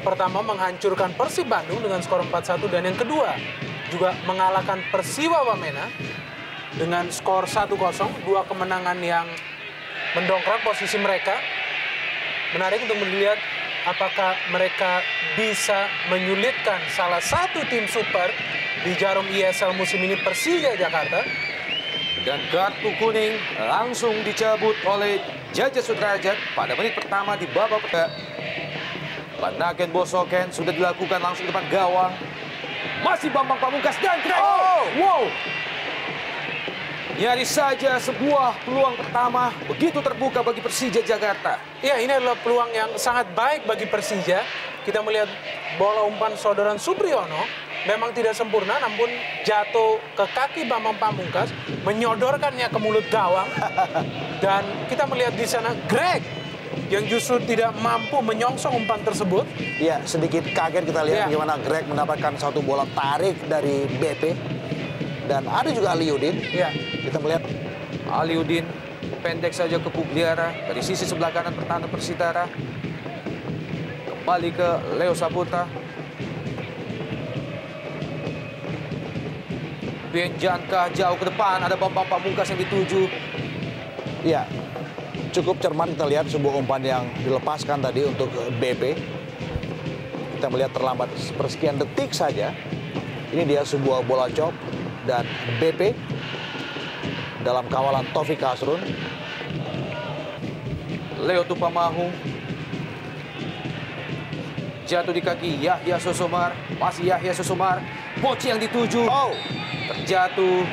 pertama menghancurkan Persib Bandung dengan skor 4-1 dan yang kedua juga mengalahkan Persiwa Wamena dengan skor 1-0, dua kemenangan yang mendongkrak posisi mereka. Menarik untuk melihat apakah mereka bisa menyulitkan salah satu tim super di Jarum ISL musim ini, Persija Jakarta. Dan kartu kuning langsung dicabut oleh Jaja Sudrajat pada menit pertama di babak pertama. Banaken Bosoken sudah dilakukan langsung di depan gawang. Masih Bambang Pamungkas dan wow! Nyaris saja sebuah peluang pertama begitu terbuka bagi Persija Jakarta. Ya, ini adalah peluang yang sangat baik bagi Persija. Kita melihat bola umpan Sodoran Supriyono memang tidak sempurna, namun jatuh ke kaki Bambang Pamungkas, menyodorkannya ke mulut gawang. Dan kita melihat di sana Greg yang justru tidak mampu menyongsong umpan tersebut. Ya, sedikit kaget kita lihat bagaimana Greg mendapatkan satu bola tarik dari BP. Dan ada juga Aliudin. Ya. Kita melihat Aliudin pendek saja ke Pugliara dari sisi sebelah kanan pertahanan Persitara. Kembali ke Leo Saputra. Benjanka jauh ke depan, ada Bambang Pamungkas yang dituju. ya cukup cermat kita lihat sebuah umpan yang dilepaskan tadi untuk BP. Kita melihat terlambat persekian detik saja. Ini dia sebuah bola chop dan BP dalam kawalan Taufik Asrun. Leo Tupamahu jatuh di kaki Yahya Sosomar, masih Yahya Sosomar, Poci yang dituju, terjatuh.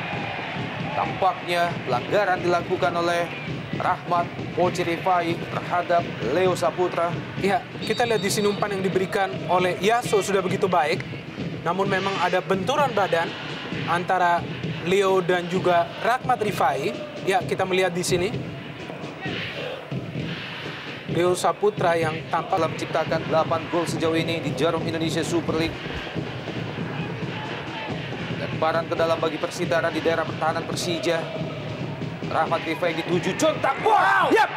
Tampaknya pelanggaran dilakukan oleh Rahmat Poci Rifai terhadap Leo Saputra. Ya, kita lihat di sini umpan yang diberikan oleh Yaso sudah begitu baik, namun memang ada benturan badan antara Leo dan juga Rahmat Rifai. Ya, kita melihat di sini Leo Saputra yang tampak Telah menciptakan 8 gol sejauh ini di Jarum Indonesia Super League. Lemparan ke dalam bagi Persitara di daerah pertahanan Persija. Rahmat Rifai dituju, contak. Wow! Yap!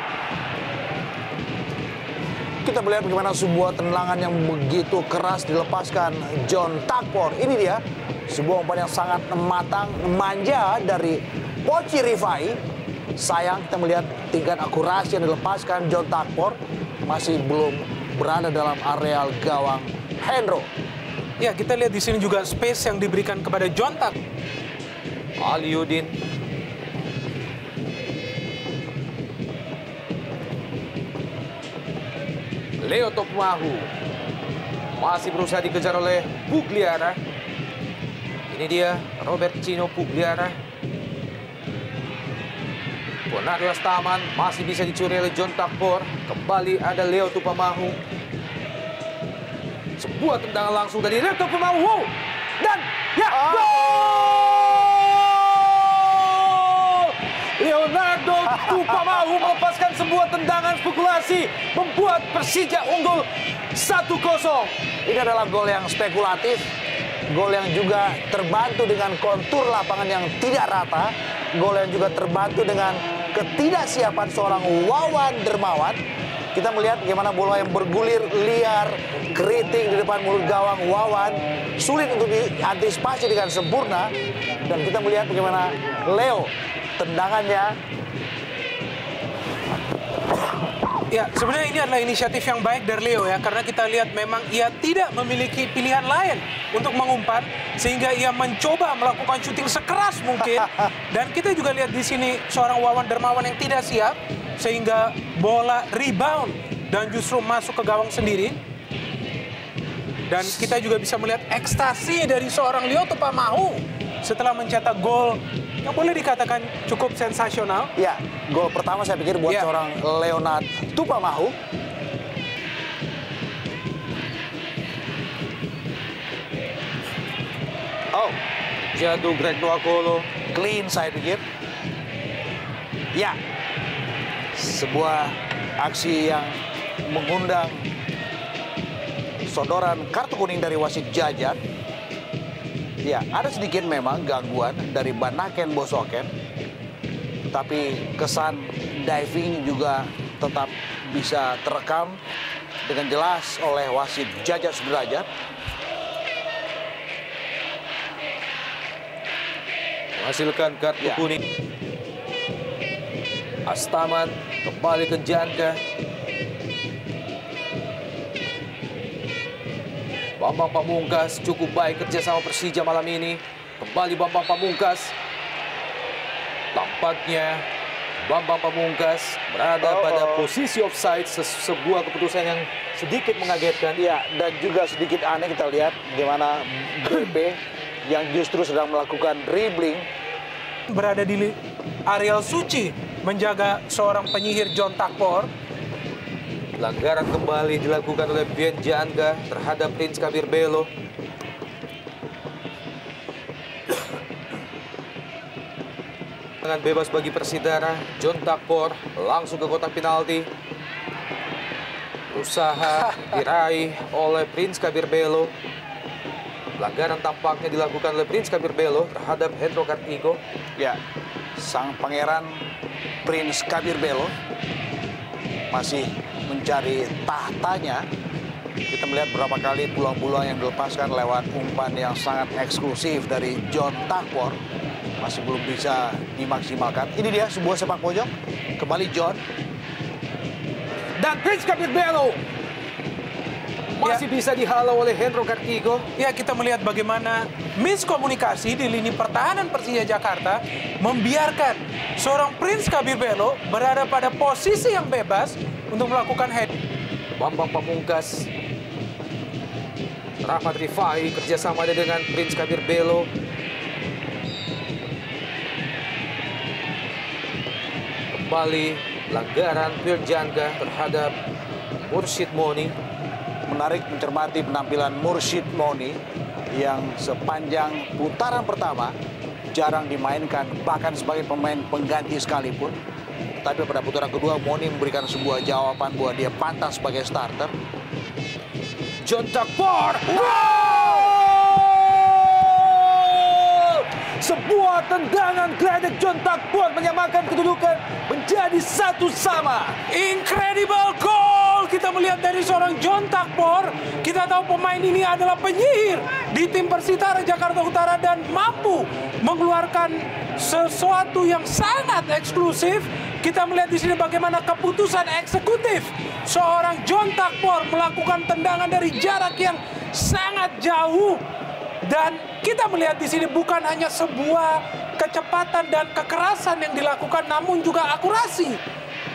Kita melihat bagaimana sebuah tendangan yang begitu keras dilepaskan John Takpor. Ini dia sebuah umpan yang sangat matang, manja dari Poci Rifai. Sayang kita melihat tingkat akurasi yang dilepaskan John Takpor masih belum berada dalam areal gawang Hendro. ya, kita lihat di sini juga space yang diberikan kepada John Tak. Aliudin. Leo Topmahu masih berusaha dikejar oleh Pugliara. Ini dia Robert Cino Pugliara. Bonario Staman masih bisa dicuri oleh John Takpor. Kembali ada Leo Tupamahu. Sebuah tendangan langsung dari Leo Tupamahu. Wow! Dan gol! Leonardo Tupamahu melepaskan sebuah tendangan spekulasi, membuat Persija unggul 1-0. Ini adalah gol yang spekulatif, gol yang juga terbantu dengan kontur lapangan yang tidak rata, gol yang juga terbantu dengan ketidaksiapan seorang Wawan Dermawan. Kita melihat bagaimana bola yang bergulir liar, keriting di depan mulut gawang Wawan, sulit untuk diantisipasi dengan sempurna. Dan kita melihat bagaimana Leo tendangannya. Ya, sebenarnya ini adalah inisiatif yang baik dari Leo ya, karena kita lihat memang ia tidak memiliki pilihan lain untuk mengumpan, sehingga ia mencoba melakukan syuting sekeras mungkin. Dan kita juga lihat di sini seorang Wawan Dermawan yang tidak siap, sehingga bola rebound dan justru masuk ke gawang sendiri. Dan kita juga bisa melihat ekstasi dari seorang Leo Tupamahu setelah mencetak gol yang boleh dikatakan cukup sensasional. Ya, gol pertama saya pikir buat seorang Leonard Tupamahu. Oh, jatuh Greg Nwakolo. Clean saya pikir. Ya, sebuah aksi yang mengundang sodoran kartu kuning dari wasit Jajat. Ya, ada sedikit memang gangguan dari Banaken Bosoken, tapi kesan diving juga tetap bisa terekam dengan jelas oleh wasit Jajat Sudrajat. Menghasilkan kartu kuning. Astaman kembali ke Janka. Bambang Pamungkas cukup baik kerja sama Persija malam ini. Kembali Bambang Pamungkas. Tampaknya Bambang Pamungkas berada pada posisi offside, sebuah keputusan yang sedikit mengagetkan. Ya, dan juga sedikit aneh kita lihat bagaimana BP yang justru sedang melakukan dribbling Berada di Ariel Suci menjaga seorang penyihir John Takpor. Pelanggaran kembali dilakukan oleh Bien Janka terhadap Prince Kabir Belo. Dengan bebas bagi Persitara, John Takpor langsung ke kotak penalti. Usaha diraih oleh Prince Kabir Belo. Pelanggaran tampaknya dilakukan oleh Prince Kabir Belo terhadap Hendro Kartiko. Ya, sang pangeran Prince Kabir Belo masih mencari tahtanya. Kita melihat berapa kali peluang-peluang yang dilepaskan lewat umpan yang sangat eksklusif dari John Takpor. Masih belum bisa dimaksimalkan. Ini dia sebuah sepak pojok. Kembali John. Dan Prince Kabir Belo masih bisa dihalau oleh Hendro Kartiko. Ya, kita melihat bagaimana miskomunikasi di lini pertahanan Persija Jakarta membiarkan seorang Prince Kabir Belo berada pada posisi yang bebas untuk melakukan head. Bambang Pamungkas, Rahmat Rifai kerjasama dengan Prince Kabir Belo. Kembali pelanggaran Pierre Janka terhadap Mursyid Moni. Menarik mencermati penampilan Mursyid Moni yang sepanjang putaran pertama jarang dimainkan, bahkan sebagai pemain pengganti sekalipun. Tapi pada putaran kedua Moni memberikan sebuah jawaban bahwa dia pantas sebagai starter. John Takpor. Sebuah tendangan gledek John Takpor menyamakan kedudukan menjadi 1-1. Incredible goal kita melihat dari seorang John Takpor. Kita tahu pemain ini adalah penyihir di tim Persitara Jakarta Utara dan mampu mengeluarkan sesuatu yang sangat eksklusif. Kita melihat di sini bagaimana keputusan eksekutif seorang John Takpor melakukan tendangan dari jarak yang sangat jauh. Dan kita melihat di sini bukan hanya sebuah kecepatan dan kekerasan yang dilakukan, namun juga akurasi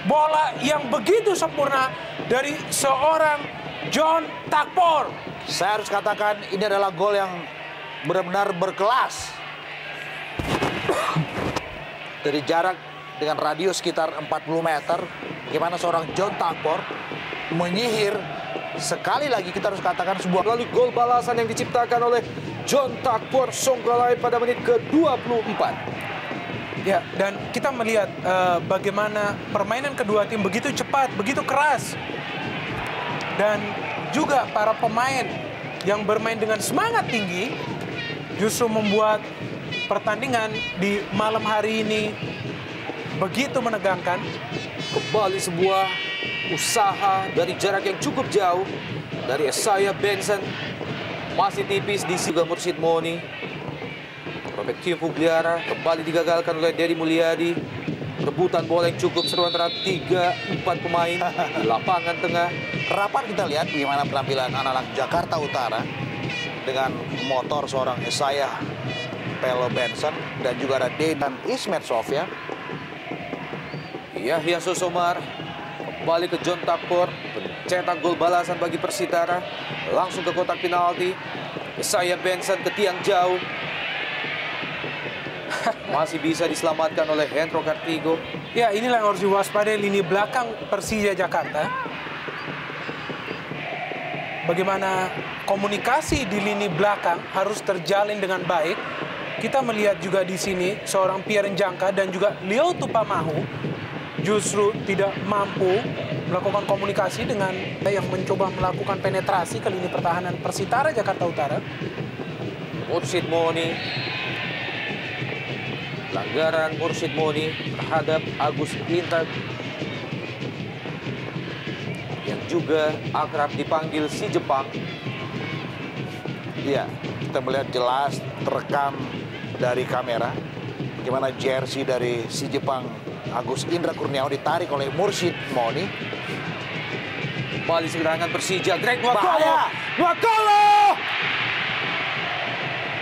bola yang begitu sempurna dari seorang John Takpor. Saya harus katakan ini adalah gol yang benar-benar berkelas. Dari jarak dengan radius sekitar 40 meter, bagaimana seorang John Takpor menyihir. Sekali lagi kita harus katakan sebuah Lalu gol balasan yang diciptakan oleh John Takpor Songkalai pada menit ke-24. Ya, dan kita melihat bagaimana permainan kedua tim begitu cepat, begitu keras. Dan juga para pemain yang bermain dengan semangat tinggi justru membuat pertandingan di malam hari ini begitu menegangkan. Kembali sebuah usaha dari jarak yang cukup jauh dari Esaya Benson. Masih tipis di juga Mursyid Moni. Robert Pugliara kembali digagalkan oleh Dedi Mulyadi. Rebutan bola yang cukup seru antara 3-4 pemain di lapangan tengah. Rapat kita lihat bagaimana penampilan anak-anak Jakarta Utara dengan motor seorang Esaya Pelo Benson dan juga ada Dedan Ismet Sofyan. Yahya Sosomar kembali ke John Takpor, pencetak gol balasan bagi Persitara, langsung ke kotak penalti. Esaya Benson ke tiang jauh. Masih bisa diselamatkan oleh Hendro Kartiko. Ya, inilah yang harus diwaspadai lini belakang Persija Jakarta. Bagaimana komunikasi di lini belakang harus terjalin dengan baik. Kita melihat juga di sini seorang Pierre Njangka dan juga Leo Tupamahu justru tidak mampu melakukan komunikasi dengan yang mencoba melakukan penetrasi ke lini pertahanan Persitara Jakarta Utara. Mursyid Moni. Pelanggaran Mursyid Moni terhadap Agus Intag yang juga akrab dipanggil si Jepang. Iya, kita melihat jelas terekam dari kamera bagaimana jersey dari si Jepang Agus Indra Kurniawan ditarik oleh Mursyid Moni. Kembali serangan Persija, Greg Nwakolo. Bahaya. Nwakolo!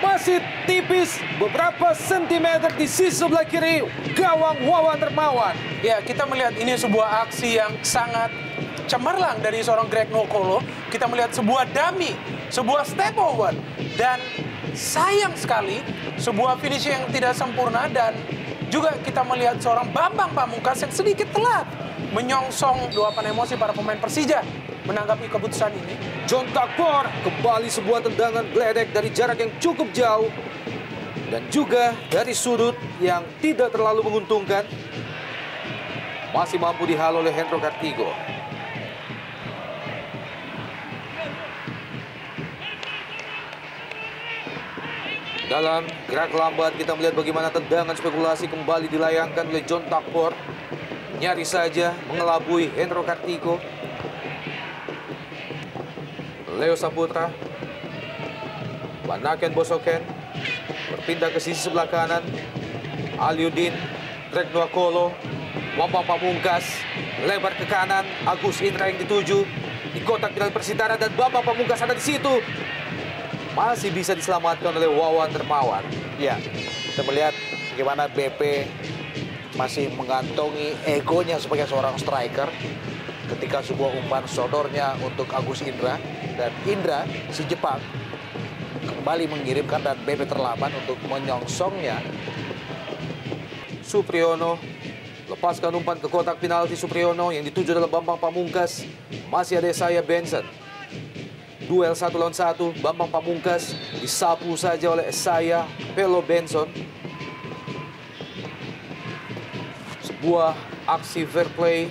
Masih tipis beberapa sentimeter di sisi sebelah kiri gawang Wawan Dermawan. Ya, kita melihat ini sebuah aksi yang sangat cemerlang dari seorang Greg Nwakolo. Kita melihat sebuah dummy, sebuah step over. Dan sayang sekali, sebuah finish yang tidak sempurna. Dan juga kita melihat seorang Bambang Pamungkas yang sedikit telat menyongsong luapan emosi para pemain Persija menanggapi keputusan ini. John Takpor kembali sebuah tendangan geledek dari jarak yang cukup jauh. Dan juga dari sudut yang tidak terlalu menguntungkan. Masih mampu dihalau oleh Hendro Kartigo. Dalam gerak lambat kita melihat bagaimana tendangan spekulasi kembali dilayangkan oleh John Takpor. Nyaris saja mengelabui Hendro Kartigo. Leo Saputra. Panaken Bosoken. Berpindah ke sisi sebelah kanan. Aliudin. Greg Nwakolo. Bambang Pamungkas. Lebar ke kanan. Agus Indra yang dituju. Di kotak penalti Persitara dan Bambang Pamungkas ada di situ. Masih bisa diselamatkan oleh Wawan Dermawan. Ya, kita melihat bagaimana BP masih mengantongi egonya sebagai seorang striker ketika sebuah umpan sodornya untuk Agus Indra. Dan Indra, si Jepang, kembali mengirimkan dan BP terlambat untuk menyongsongnya. Supriyono lepaskan umpan ke kotak penalti. Supriyono yang dituju dalam Bambang Pamungkas. Masih ada Saya Benson. Duel 1 lawan 1, Bambang Pamungkas disapu saja oleh Saya Pelo Benson. Sebuah aksi fair play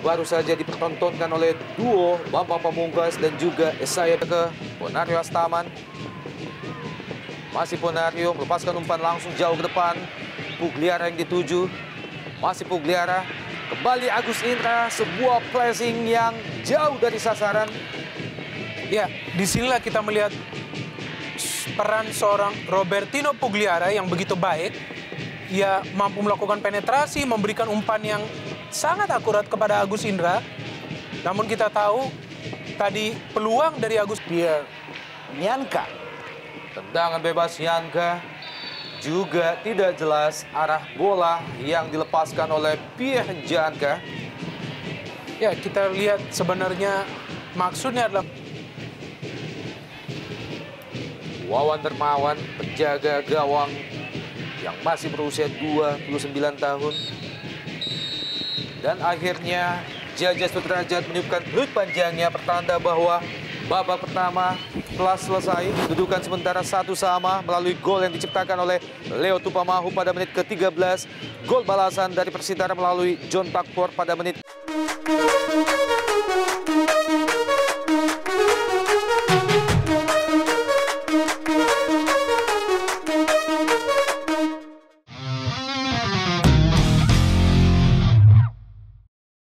baru saja dipertontonkan oleh duo Bambang Pamungkas dan juga Saya ke Ponario Astaman. Masih Ponario melepaskan umpan langsung jauh ke depan. Pugliara yang dituju. Masih Pugliara. Kembali Agus Indra, sebuah pressing yang jauh dari sasaran. Ya, disinilah kita melihat peran seorang Robertino Pugliara yang begitu baik. Ia mampu melakukan penetrasi, memberikan umpan yang sangat akurat kepada Agus Indra. Namun kita tahu tadi peluang dari Agus Pierre Nyanka. Tendangan bebas Nyanka. Juga tidak jelas arah bola yang dilepaskan oleh Pierre Nyanka. Ya, kita lihat sebenarnya maksudnya adalah Wawan Dermawan, penjaga gawang yang masih berusia 29 tahun. Dan akhirnya Jaja Sudrajat meniupkan peluit panjangnya, pertanda bahwa babak pertama telah selesai. Kedudukan sementara 1-1 melalui gol yang diciptakan oleh Leo Tupamahu pada menit ke-13. Gol balasan dari Persitara melalui John Takpor pada menit